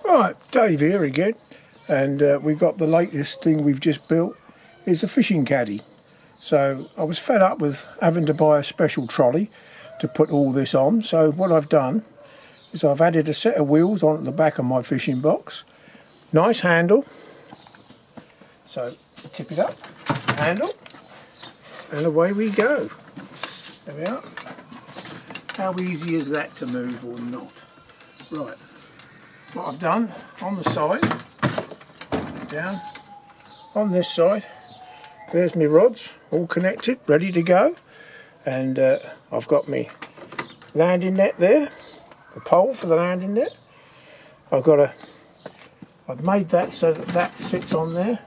Right, Dave here again, and we've got the latest thing we've just built is a fishing caddy. So I was fed up with having to buy a special trolley to put all this on, so what I've done is I've added a set of wheels onto the back of my fishing box. Nice handle, so tip it up, handle, and away we go. There we are. How easy is that to move or not? Right, what I've done on the side, down on this side, there's my rods all connected, ready to go, and I've got my landing net there, the pole for the landing net. I've made that so that that fits on there,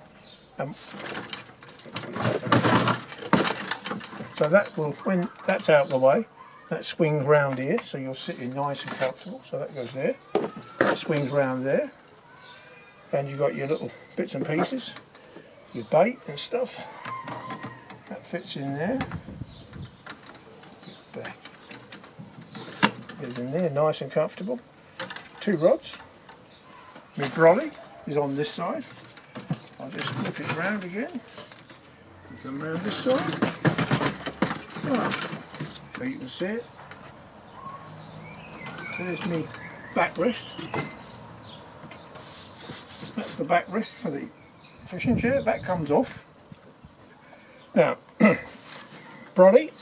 so that will, when that's out of the way, that swings round here, so you're sitting nice and comfortable. So that goes there, that swings round there, and you've got your little bits and pieces, your bait and stuff. That fits in there. Get back. It's in there, nice and comfortable. Two rods. My brolly is on this side. I'll just flip it round again. Come round this side. Right. So you can see it. There's my backrest. That's the backrest for the fishing chair. That comes off. Now, brolly,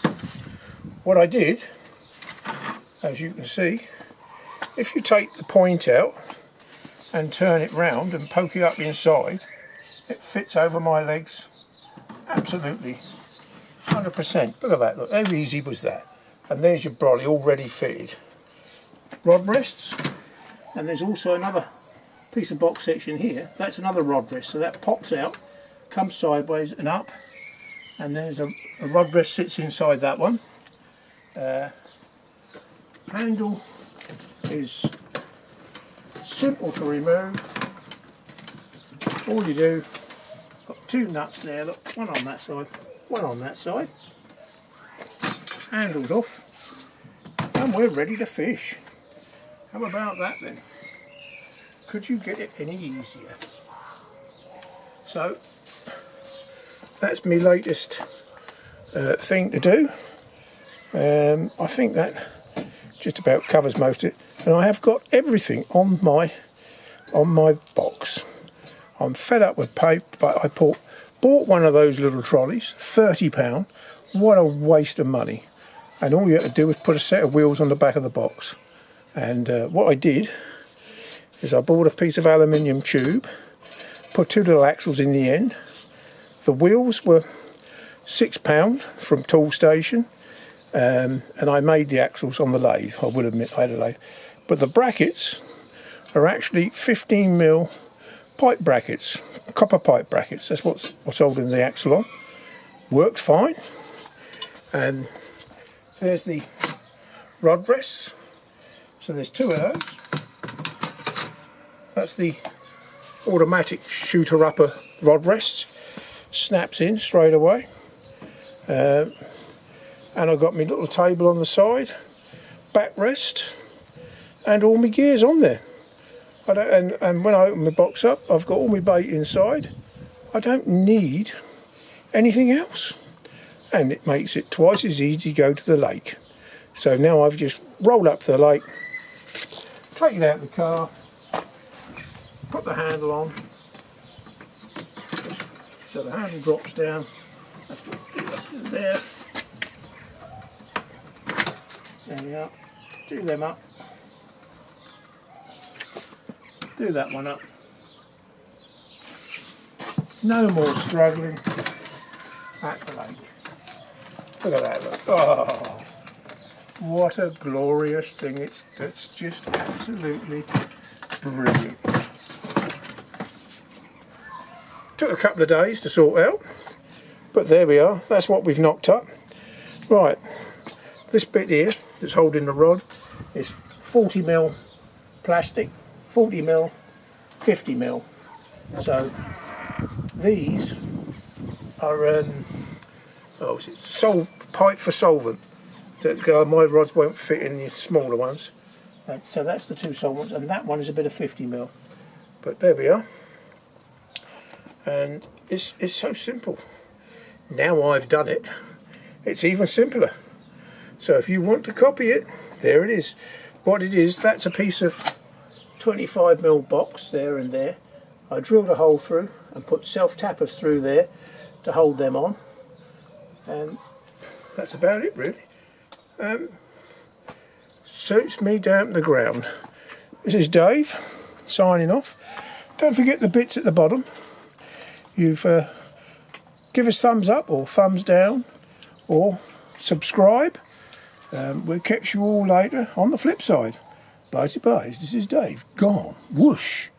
what I did, as you can see, if you take the point out and turn it round and poke it up inside, it fits over my legs absolutely 100%. Look at that, look, how easy was that? And there's your brolly already fitted. Rod rests, and there's also another piece of box section here. That's another rod rest, so that pops out, comes sideways and up, and there's a rod rest sits inside that one. Handle is simple to remove. All you do, got two nuts there, look, one on that side, one on that side. Handle's off, and we're ready to fish. How about that then? Could you get it any easier? So that's my latest thing to do. I think that just about covers most of it, and I have got everything on my box. I'm fed up with paper, but I bought one of those little trolleys, £30. What a waste of money. And all you have to do is put a set of wheels on the back of the box. And what I did is I bought a piece of aluminium tube, put two little axles in the end. The wheels were £6 from Tool Station, and I made the axles on the lathe. I will admit I had a lathe. But the brackets are actually 15mm pipe brackets, copper pipe brackets. That's what's holding the axle on. Works fine. And there's the rod rests. So there's two of those. That's the automatic shooter upper rod rests. Snaps in straight away. And I've got my little table on the side, backrest, and all my gears on there. And when I open my box up, I've got all my bait inside. I don't need anything else. And it makes it twice as easy to go to the lake. So now I've just rolled up to the lake, take it out of the car, put the handle on, so the handle drops down, there we are, do them up, do that one up, no more struggling at the lake. Look at that, look. Oh, what a glorious thing. It's just absolutely brilliant. Took a couple of days to sort out, but there we are. That's what we've knocked up. Right, this bit here that's holding the rod is 40mm plastic, 40mm, 50mm. So these are pipe for solvent. My rods won't fit in the smaller ones. So that's the two solvents, and that one is a bit of 50mm. But there we are. And it's so simple. Now I've done it, it's even simpler. So if you want to copy it, there it is. What it is, that's a piece of 25mm box there and there. I drilled a hole through and put self-tappers through there to hold them on. And that's about it really. Suits me down to the ground. This is Dave signing off. Don't forget the bits at the bottom. You've give us thumbs up or thumbs down or subscribe. We'll catch you all later on the flip side. Bye-bye. This is Dave. Gone. Whoosh.